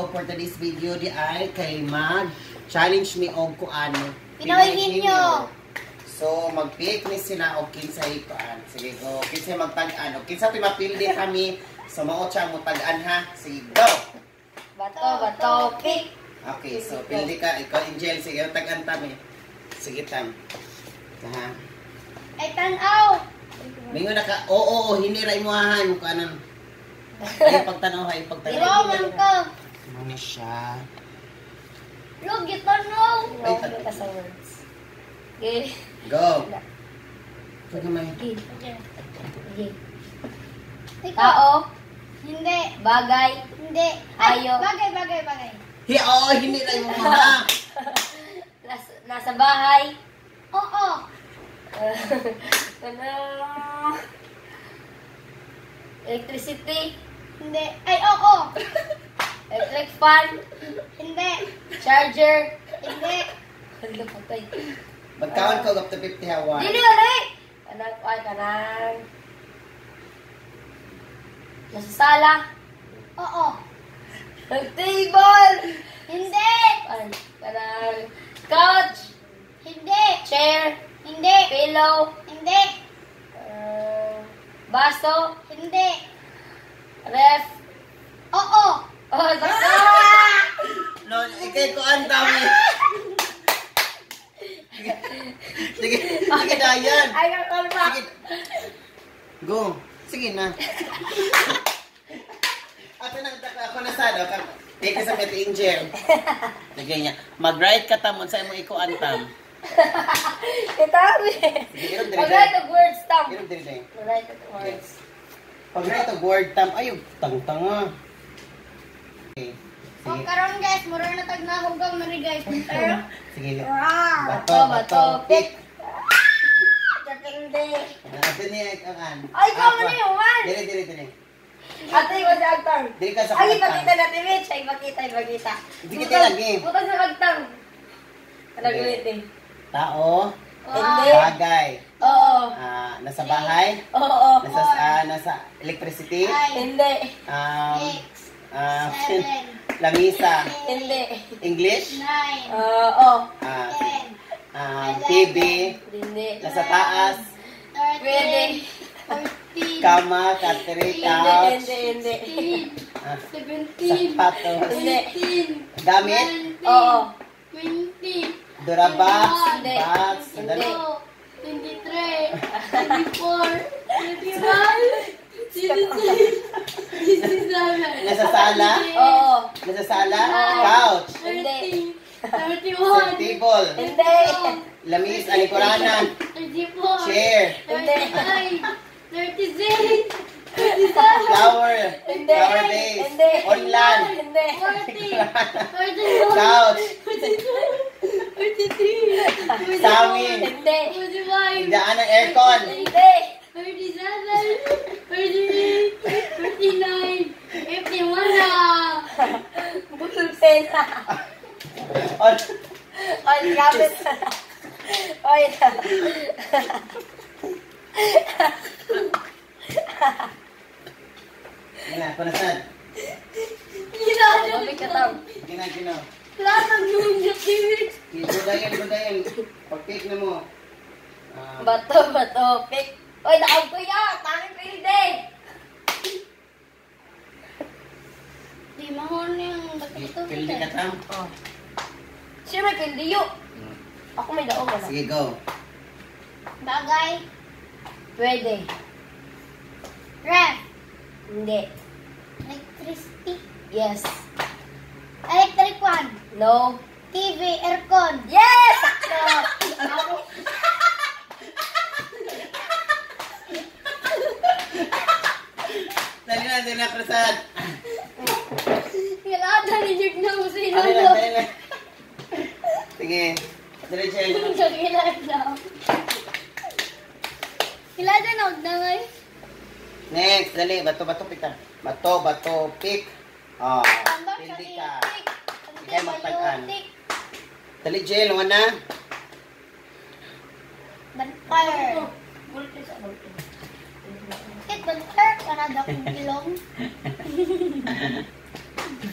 for today's video di ay kay mag-challenge mi og kuan. Pinoy ninyo. So, mag-pick ni sila og kinsay kuan. Sige, go. Kinsay magtag-an. O kinsay mapildi kami. So, mao siya mo tag-an ha. Sige, go. Bato, pick. Okay, so pildi ka. Ikaw, Angel. Sige, tag-an tami. Sige, tam. Ha. Ay, tanaw. Mingo na ka. Oo, hinira imuahan mo kanan. Ay, pagtanaw ha. Pagtanaw. Ikaw man ka. Ano siya? Look, you tanaw. Ay, ka sa words. Okay. Go. Pagamay. Tao. Hindi. Bagay. Hindi. Ayo. Bagay. Oo, hinira imuahan. Nasa bahay. Oo. Electricity. Hindi. Ay, oo. Electric fan. Hindi. Charger. Hindi. Hala, patay. Magkawan ko up to 50 hawa. Dili, alay! Kanang. Nasa sala. Oo. Table. Hindi. Kanang couch. Hindi. Chair. Hindi. Pillow. Hindi. Baso. Hindi. Ref. Oo. Oh, sakto! No, ikay ko ang dami. Sige, Dayan. Ay, kalma. Sige. Go. Sige na. Ato nang ako na sada. Di ka sa met Angel. Sige niya. Mag-write ka tamon sa imong iko antam. Kitabi. Mag-write of words, Tam. Irog diri. Mag-write of words. Pag-write of word tam ayo tang-tanga. Okay. O, karon guys, mura na tag-nahugaw na rin guys. Pero, Sige. Bato, pick. Hindi. Ate niya ang Ay, ikaw mo na yung man. Dili. Ate, iwan si Agtang. Dili ka sa Ay, kantang. ipakita natin, Mitch. Ay, ipakita. Hindi kita lagi. Putas sa Agtang. Ano gawin? Tao. Hindi. Bagay. Oo. Nasa bahay. Oo. Nasa electricity. Hindi. Six, seven, Lamisa. Hindi. English. nine, Oo. 10, TV. Hindi. Nasa taas. 13, Pwede. 14, Kama, katri, couch. Hindi. 17, Sapatos. Hindi. 18, Gamit. 19, Oo. 20, Durabox. Hindi. Box. Hindi. 22, 23, 24, 25, 26, 27, Nasa sala. Oo. Nasa sala. Couch. 30, 31, Table. Hindi. Lamis. Alikuranan. 34, Chair. 35, 36, 37, Flower. Hindi. Flower base. Hindi. Onlan. Hindi. 40, 41, Couch. 42, 43, Samin. 44, Hindi. 45, Daan ng aircon. Hindi. 37, 38, 39, 51 na. Bulpen. Oy, gamit. Oy. Gina, kunasan. Mabig ka, Tam. Gina. Lahat ng nunjuk yun. Budayan. Pag-pick na mo. Bato, pick. Oy, naog ko yan. Tanging pilde. Di mahon yung bato-bato. Pildi ka tam. Siya may pilde yun. Ako may daong wala. Sige, go. Bagay. Pwede. Ref. Hindi. Electricity. Yes. Electric one. No. TV, aircon. Yes! Sakto. Dali na, Prasad. Kailangan na reject na mo sa Dali inyo. na. Sige. Diretso. Kailangan na. Kailangan na, huwag na ngayon. Next, dali. Bato, pita. Bato, pick. Pildi ka. Ikay magtag-an. Dali, Jel. Ano na? Banter. Bakit banter? Para daw kong gilong.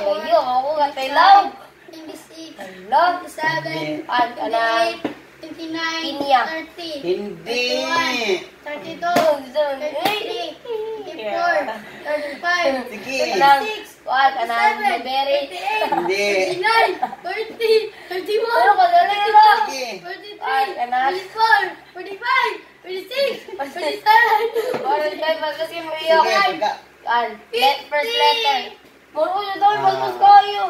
layo. Ako nga tilaw. 26, Hello. 27, An ka na. 28, 29, Inya. 30, Hindi. 31, 32, 33, 34, 35, Sige. Kanang. An ka na. 37, Beberi. 38, Hindi. 39, 40, 31, Ano ka dali ba? Sige. 43, Ay, kanan. 44, 45, 46, 47, Kasi mo iyo. Sige, pagka... First letter. Muro yun daw, magpag kayo.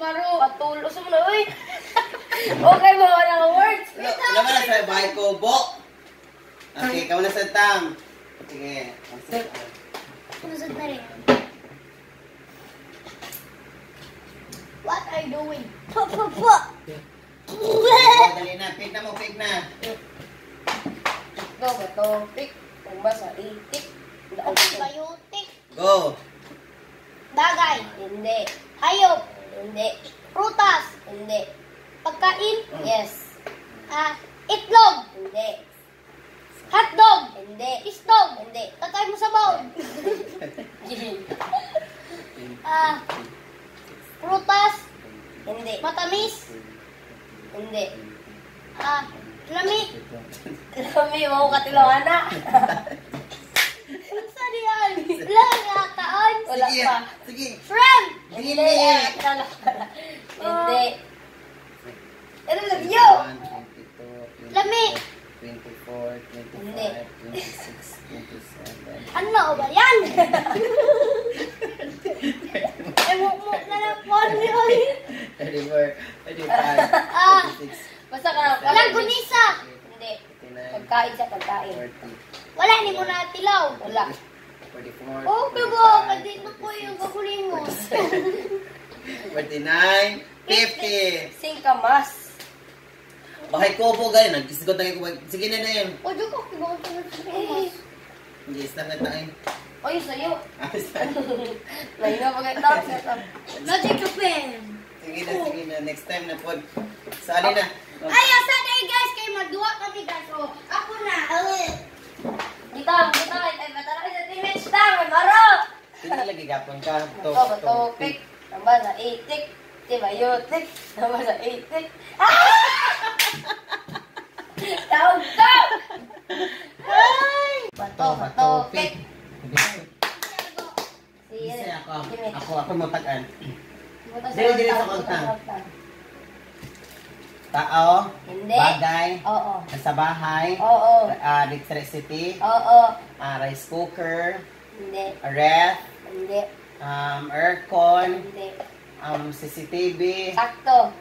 Maro. Patulo sa mga, uy. Okay, mga walang words. Naman na sa bahay ko, Bo. Okay, kamu na sa Tam. Sige. Kusog na rin. What are you doing? Po. Dali na, pick na mo, pick na. Ito ba ito? Pick. Kung ba sa itik? Antibiotic. Go. Bagay. Hindi. Hayop. Hindi. Prutas. Hindi. Pagkain. Yes. Itlog. Hindi. Hotdog. Hindi. Isdog. Hindi. Tatay mo sa bowl. Prutas. Hindi. Matamis. Hindi. Lami. Kami, mau katilawan na. Ano yan? Langataan. Wala Sige, pa. sige. Shrimp. Hindi. Hindi. Hindi. Ano lang yo? 22, Lami. 24, 25, 26, 27. Ano ba yan? Mukmuk na lang po. 34, 35, 26, Basta ka. Walang gunisa. Hindi. 29, Pagkain sa pagkain. 40, Wala, hindi mo na tilaw. Wala. 44, Okay ba? Kasi ito po yung gagulingon. 49, 50. Singkamas. Bahay ko po ganyan. Nag-isigot na kayo. Sige na na yun. O, diyo ko. Kibawag ko na sa Hindi, start na tayo. Oy, sa'yo. Sige Layo nga pag-ito. Magic ka pen. na. Next time na po. Sali na. Ay, asa kayo guys. Kayo magduwa kami guys. O, ako na. Dito, ay matala ka sa teenage tang, may maro! Hindi lagi gapon ka. Ito, topik. Namba sa itik. Tibayotik. Namba sa itik. Tawag ka! Bato, pik. Sige ako mapag-an. Dili, Dili sa kantang. Tao, Hindi. bagay, Oo. sa bahay, Oo. electricity, Oo. rice cooker, Hindi. ref, Hindi. aircon, Hindi. CCTV. Sakto.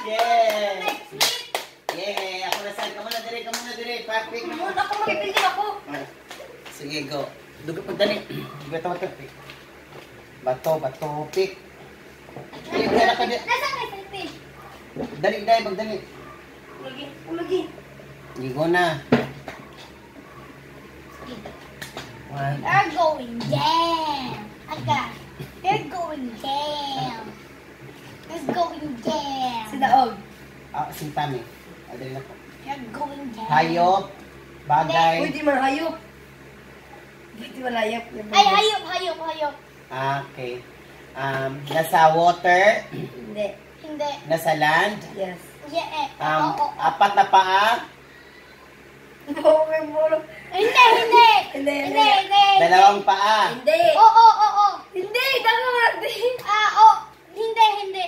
Yeah! Yeah! Ako na saan. Kamu na dire. Perfect na mo. Muna ako magpipili ako. Sige, go. Dugo pagdali. Bato, pick. Bato, pick. Nasa kay Pilipin. Dali, magdali. Ulagi. Ligo na. One. You're going down. Aga. You're going down. You're going down. Sidaog. Sintami. Dali na po. You're going down. Hayop. Bagay. Uy, di man hayop. Di man hayop. Ay, hayop. Okay. Nasa water. Hindi. Hindi. Nasa land. Yes. Yeah, Um, apat na paa. Okay, muro. Hindi. Hindi. Dalawang paa. Hindi. Oo. Hindi. Tama nga. Hindi.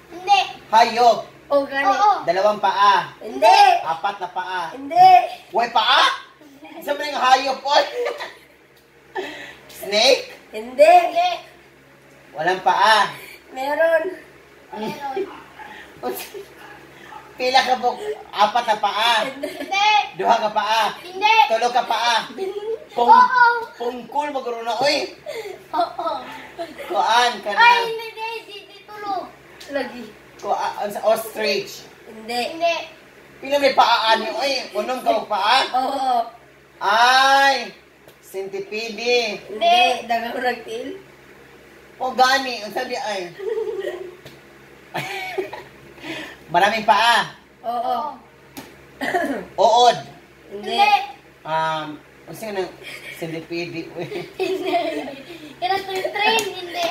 Hindi. Hayop. O, gani. Oo. Dalawang paa. Hindi. Apat na paa. Hindi. Way paa? Isa mo na yung hayop, oy. Snake? Hindi. Walang paa. Meron. Meron. Pila ka po? Apat na paa. Hindi. Duha ka paa. Hindi. Tulo ka paa. Oo. Pungkol maguro na, oy. Oo. Kuan ka na. Ay, hindi tulog. Lagi. Kuan sa ostrich. Hindi. Hindi. Pila may paaan niyo, oy. Unong ka paa? Oo. Ay. Centipede. Hindi. Dagang ko nagtil. O gani, ang sabi ay. Maraming paa. Oo. Uod. Hindi. Ano siya ng centipede? Uy. Hindi. Kaya train. Hindi.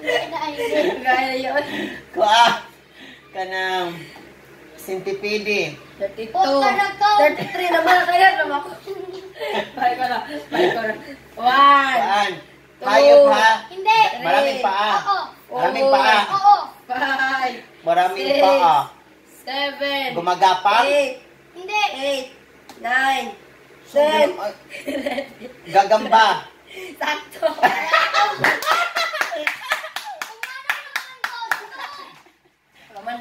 Hindi. Gaya yun. Kuha ka ng centipede. 32. Punta na to. 33 naman. Kaya naman ako. Balik ko na. Kuhaan. 2. Hayop ha. Hindi. Maraming paa. Oo. Maraming paa. Oo. 5. Maraming Six. paa. 7. Gumagapang. 8. Hindi. 8. 9. 10. Ay, gagamba. Sakto. Naman.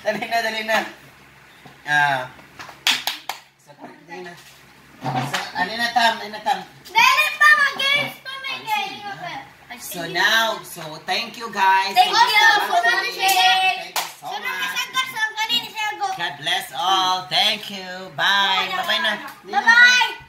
Dali na. Ah. Dali na. Ano na tam? Dali pa, mag-games pa, may games pa. So now, thank you guys. Thank you for so watching. Thank you so Sunod much. ka sa kanina siya go. God bless all. Thank you. Bye. Bye-bye na. Bye-bye.